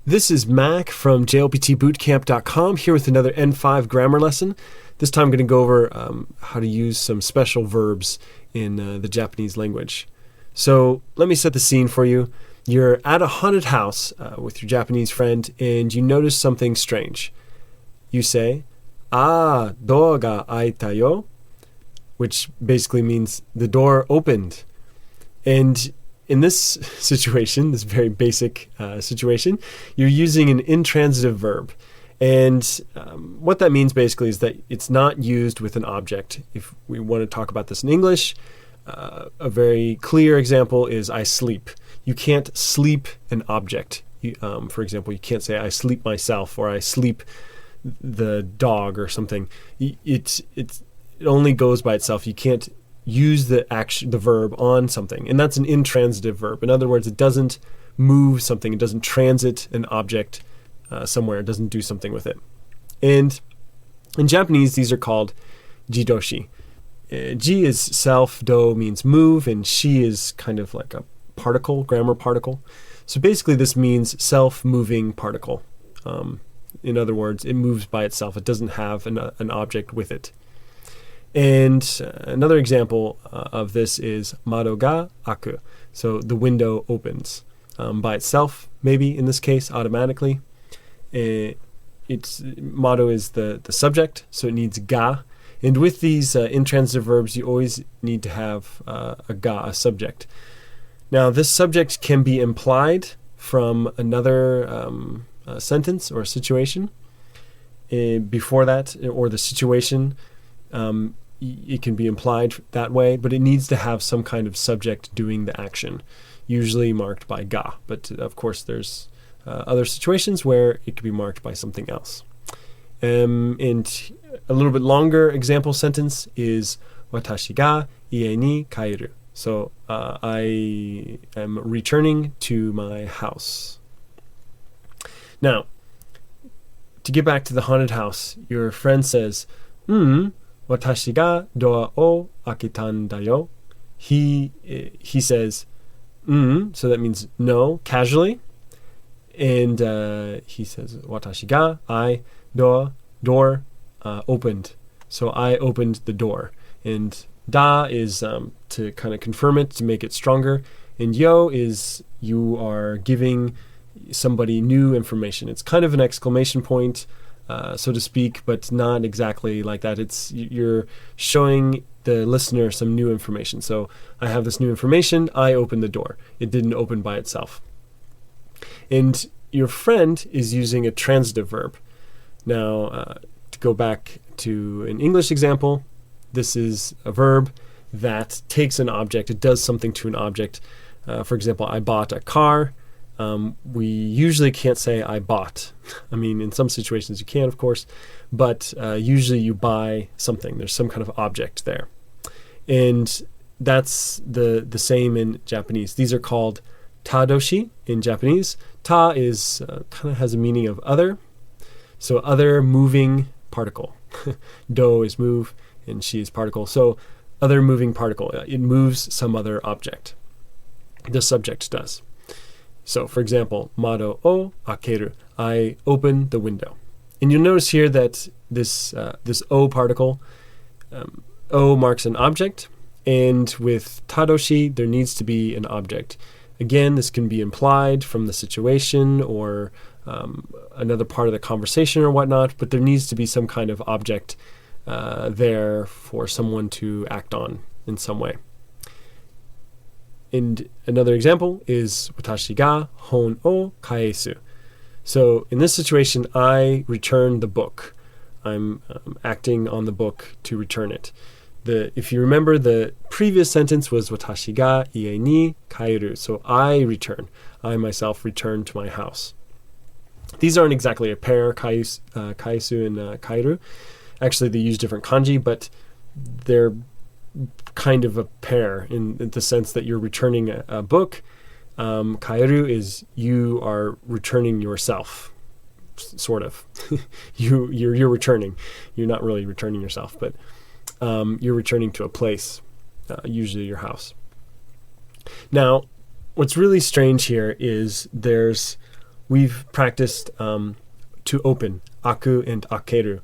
This is Mac from jlptbootcamp.com here with another N5 grammar lesson. This time I'm going to go over how to use some special verbs in the Japanese language. So let me set the scene for you. You're at a haunted house with your Japanese friend and you notice something strange. You say, "door ga aita yo," which basically means the door opened. And in this situation, this very basic situation, you're using an intransitive verb. And what that means basically is that it's not used with an object. If we want to talk about this in English, a very clear example is I sleep. You can't sleep an object. For example, you can't say I sleep myself or I sleep the dog or something. It only goes by itself. You can't use the verb on something, and that's an intransitive verb. In other words, it doesn't move something, it doesn't transit an object somewhere, it doesn't do something with it. And in Japanese, these are called jidoshi. Ji is self, do means move, and shi is kind of like a particle, grammar particle. So basically this means self-moving particle. In other words, it moves by itself, it doesn't have an object with it. And another example of this is mado ga aku. So the window opens by itself, maybe in this case, automatically. Mado is the subject, so it needs ga. And with these intransitive verbs, you always need to have a ga, a subject. Now, this subject can be implied from another sentence or situation before that, or the situation. It can be implied that way, but it needs to have some kind of subject doing the action, usually marked by ga. But of course, there's other situations where it could be marked by something else. And a little bit longer example sentence is watashi ga ie ni kairu. So I am returning to my house. Now, to get back to the haunted house, your friend says, watashi ga doa o akitan da yo. He says, so that means no, casually. And he says, watashi ga, I, door, opened. So I opened the door. And da is to kind of confirm it, to make it stronger. And yo is you are giving somebody new information. It's kind of an exclamation point, so to speak, but not exactly like that. You're showing the listener some new information. So I have this new information, I opened the door. It didn't open by itself. And your friend is using a transitive verb. Now, to go back to an English example, this is a verb that takes an object, it does something to an object. For example, I bought a car. We usually can't say I bought. I mean, in some situations you can, of course, but usually you buy something. There's some kind of object there. And that's the same in Japanese. These are called tadoshi in Japanese. Ta is kind of has a meaning of other. So other moving particle. Do is move and shi is particle. So other moving particle. It moves some other object. The subject does. So, for example, mado o akeru, I open the window. And you'll notice here that this o particle, o marks an object, and with tadoshi, there needs to be an object. Again, this can be implied from the situation or another part of the conversation or whatnot, but there needs to be some kind of object there for someone to act on in some way. And another example is watashi ga hon o kaesu. So in this situation, I return the book. I'm acting on the book to return it. If you remember, the previous sentence was watashi ga ie ni kairu. So I return. I myself return to my house. These aren't exactly a pair, kaesu and kairu. Actually, they use different kanji, but they're kind of a pair in the sense that you're returning a book. Kairu is you are returning yourself, sort of. you're returning. You're not really returning yourself, but you're returning to a place, usually your house. Now, what's really strange here is there's we've practiced to open, aku and akeru.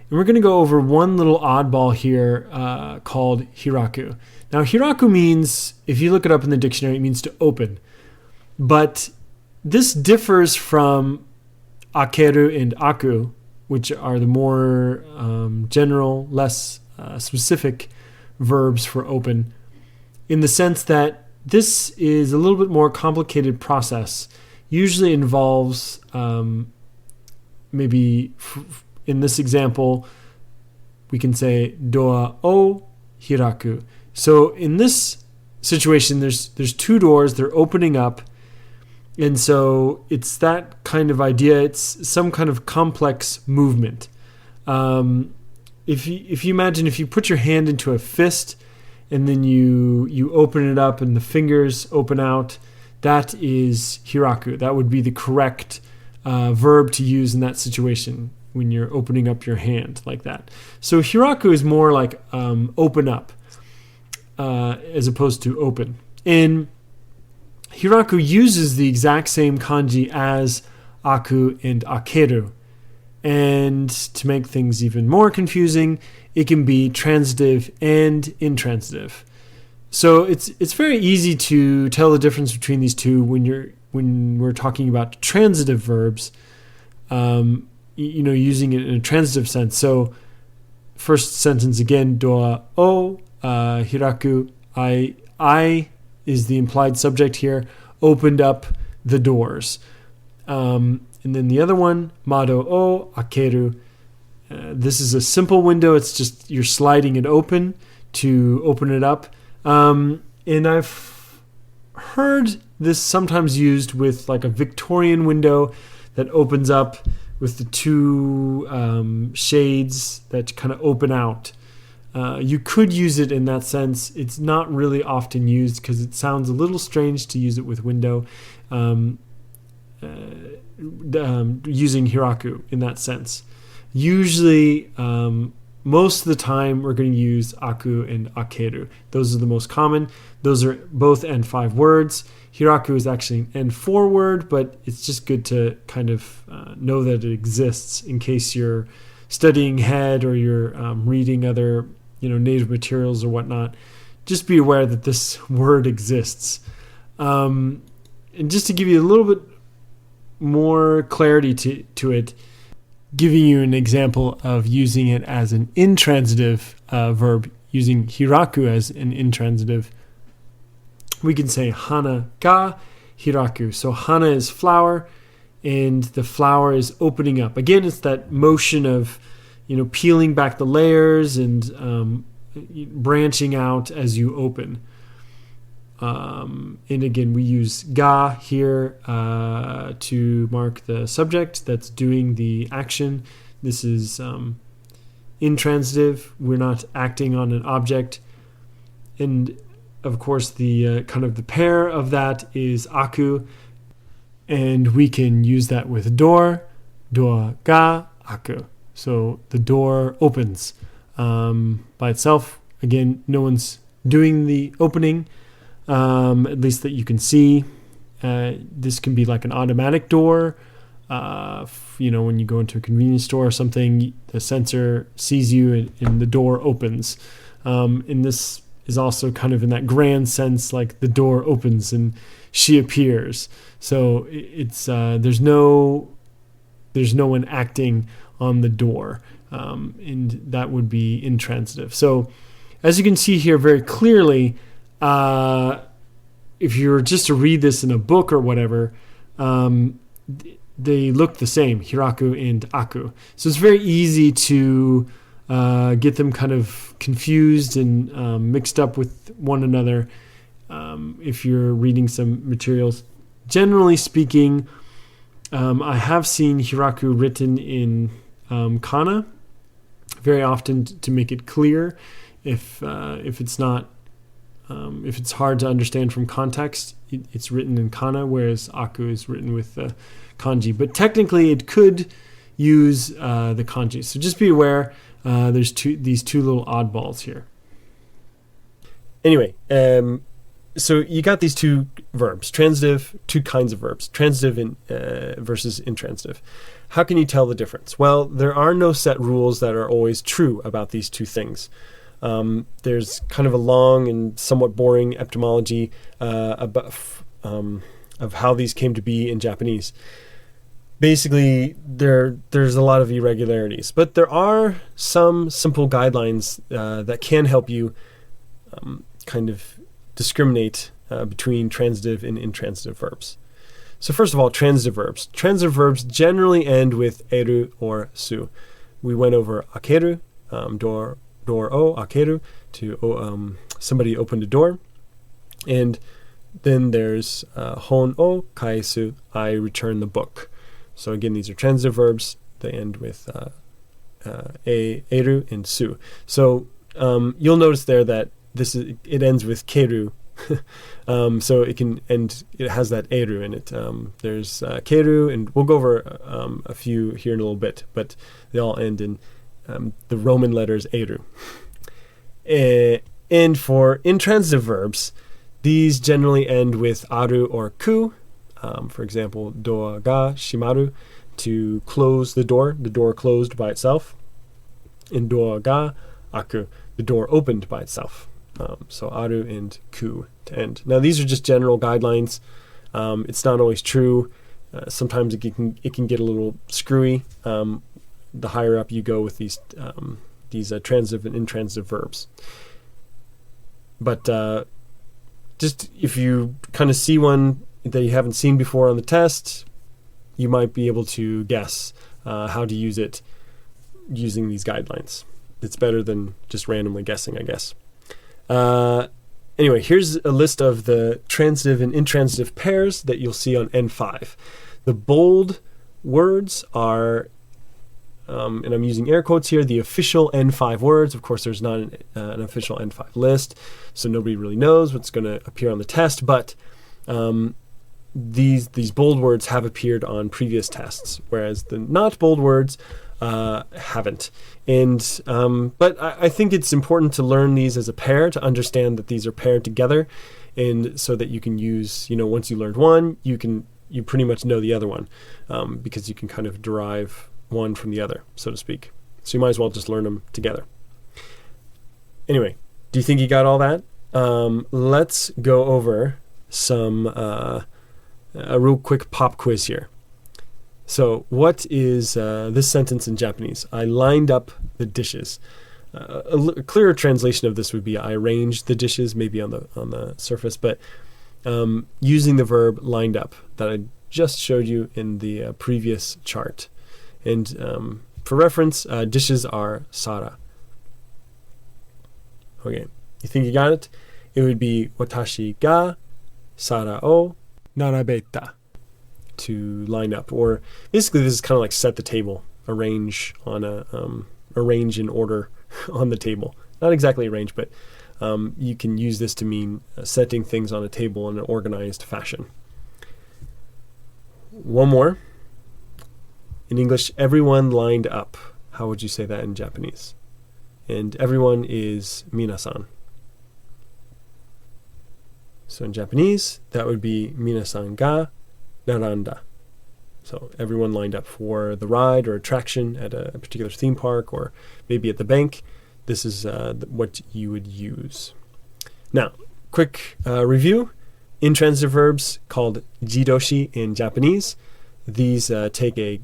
And we're going to go over one little oddball here called hiraku. Now, hiraku means, if you look it up in the dictionary, it means to open. But this differs from akeru and aku, which are the more general, less specific verbs for open, in the sense that this is a little bit more complicated process. Usually involves maybe in this example, we can say doa o hiraku. So in this situation, there's two doors, they're opening up, and so it's that kind of idea. It's some kind of complex movement. If you imagine, if you put your hand into a fist and then you open it up and the fingers open out, that is hiraku. That would be the correct verb to use in that situation when you're opening up your hand like that. So hiraku is more like open up as opposed to open. And hiraku uses the exact same kanji as aku and akeru. And to make things even more confusing, it can be transitive and intransitive. So it's very easy to tell the difference between these two when we're talking about transitive verbs, using it in a transitive sense. So first sentence again, doa o hiraku, I is the implied subject here, opened up the doors. And then the other one, mado o akeru. This is a simple window. It's just you're sliding it open to open it up. And I've heard this sometimes used with like a Victorian window that opens up with the two shades that kind of open out. You could use it in that sense. It's not really often used because it sounds a little strange to use it with window. Using hiraku in that sense. Usually, most of the time, we're going to use aku and akeru. Those are the most common. Those are both N5 words. Hiraku is actually an N4 word, but it's just good to kind of know that it exists in case you're studying head or you're reading other native materials or whatnot. Just be aware that this word exists. And just to give you a little bit more clarity to it, giving you an example of using it as an intransitive verb, using hiraku as an intransitive, we can say hana ga hiraku. So hana is flower, and the flower is opening up. Again, it's that motion of peeling back the layers and branching out as you open. And again, we use ga here to mark the subject that's doing the action. This is intransitive. We're not acting on an object. And of course, the kind of the pair of that is aku. And we can use that with door ga aku. So the door opens by itself. Again, no one's doing the opening. At least that you can see. This can be like an automatic door. When you go into a convenience store or something, the sensor sees you and the door opens. And this is also kind of in that grand sense, like the door opens and she appears. So it's there's no one acting on the door, and that would be intransitive. So as you can see here very clearly, if you were just to read this in a book or whatever, they look the same, hiraku and aku. So it's very easy to get them kind of confused and mixed up with one another if you're reading some materials. Generally speaking, I have seen hiraku written in kana very often to make it clear if it's not. If it's hard to understand from context, it's written in kana, whereas aku is written with kanji. But technically, it could use the kanji. So just be aware. There's these two little oddballs here. Anyway, so you got these two verbs, transitive, two kinds of verbs, transitive versus intransitive. How can you tell the difference? Well, there are no set rules that are always true about these two things. There's kind of a long and somewhat boring etymology of how these came to be in Japanese. Basically, there's a lot of irregularities, but there are some simple guidelines that can help you kind of discriminate between transitive and intransitive verbs. So first of all, transitive verbs. Transitive verbs generally end with eru or su. We went over akeru, door o akeru, to somebody opened a door. And then there's hon o kaesu, I return the book. So again, these are transitive verbs. They end with eru and su. So you'll notice there that it ends with keru. So it can end. It has that eru in it. There's keru, and we'll go over a few here in a little bit, but they all end in the Roman letters eru. And for intransitive verbs, these generally end with aru or ku. For example, doa ga shimaru, to close the door closed by itself, and doa ga aku, the door opened by itself. So aru and ku to end. Now these are just general guidelines. It's not always true. Sometimes it can get a little screwy. The higher up you go with these transitive and intransitive verbs. But just if you kind of see one that you haven't seen before on the test, you might be able to guess how to use it using these guidelines. It's better than just randomly guessing, I guess. Anyway, here's a list of the transitive and intransitive pairs that you'll see on N5. The bold words are, and I'm using air quotes here, the official N5 words. Of course, there's not an official N5 list, so nobody really knows what's going to appear on the test, but these bold words have appeared on previous tests, whereas the not bold words haven't. And but I think it's important to learn these as a pair, to understand that these are paired together, and so that you can use, once you learned one, you pretty much know the other one, because you can kind of derive one from the other, so to speak. So you might as well just learn them together. Anyway, do you think you got all that? Let's go over some a real quick pop quiz here. So what is this sentence in Japanese? I lined up the dishes. A clearer translation of this would be I arranged the dishes, maybe on the surface, but using the verb lined up that I just showed you in the previous chart. And for reference, dishes are sara. Okay, you think you got it? It would be watashi ga sara o narabeta, to line up. Or basically this is kind of like set the table, arrange in order on the table. Not exactly arrange, but you can use this to mean setting things on a table in an organized fashion. One more. In English, everyone lined up. How would you say that in Japanese? And everyone is minasan. So in Japanese, that would be minasan ga naranda. So everyone lined up for the ride or attraction at a particular theme park, or maybe at the bank. This is what you would use. Now, quick review. Intransitive verbs called jidoshi in Japanese. These take the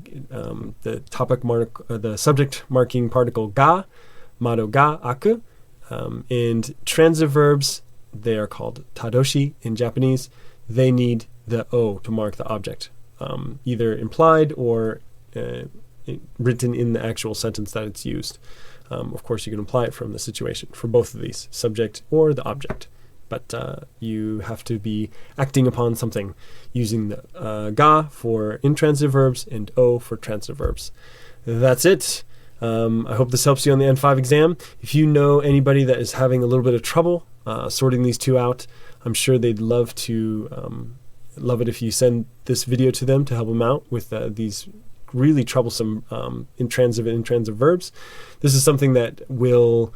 subject marking particle ga, mado ga aku, and transitive verbs, they are called tadoshi in Japanese. They need the o to mark the object, either implied or written in the actual sentence that it's used. Of course, you can imply it from the situation for both of these, subject or the object. But you have to be acting upon something using the ga for intransitive verbs and o for transitive verbs. That's it. I hope this helps you on the N5 exam. If you know anybody that is having a little bit of trouble sorting these two out, I'm sure they'd love it if you send this video to them to help them out with these really troublesome intransitive and intransitive verbs. This is something that will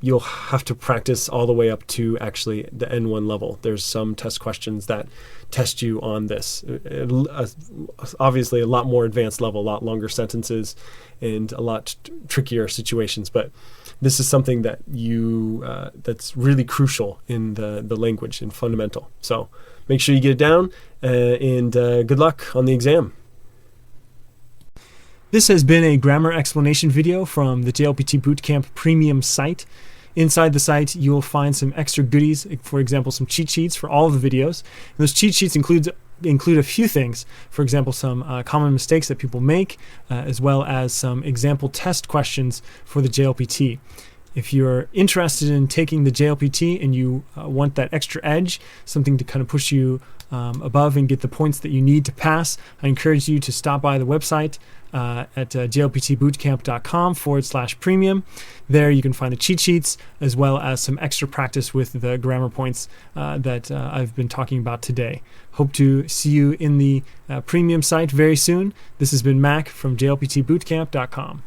you'll have to practice all the way up to actually the N1 level. There's some test questions that test you on this. Obviously, a lot more advanced level, a lot longer sentences, and a lot trickier situations. But this is something that that's really crucial in the language and fundamental. So make sure you get it down, and good luck on the exam. This has been a grammar explanation video from the JLPT Bootcamp Premium site. Inside the site, you will find some extra goodies, for example, some cheat sheets for all of the videos. And those cheat sheets include a few things. For example, some common mistakes that people make, as well as some example test questions for the JLPT. If you're interested in taking the JLPT and you want that extra edge, something to kind of push you above and get the points that you need to pass, I encourage you to stop by the website at jlptbootcamp.com/premium. There you can find the cheat sheets as well as some extra practice with the grammar points that I've been talking about today. Hope to see you in the premium site very soon. This has been Mac from jlptbootcamp.com.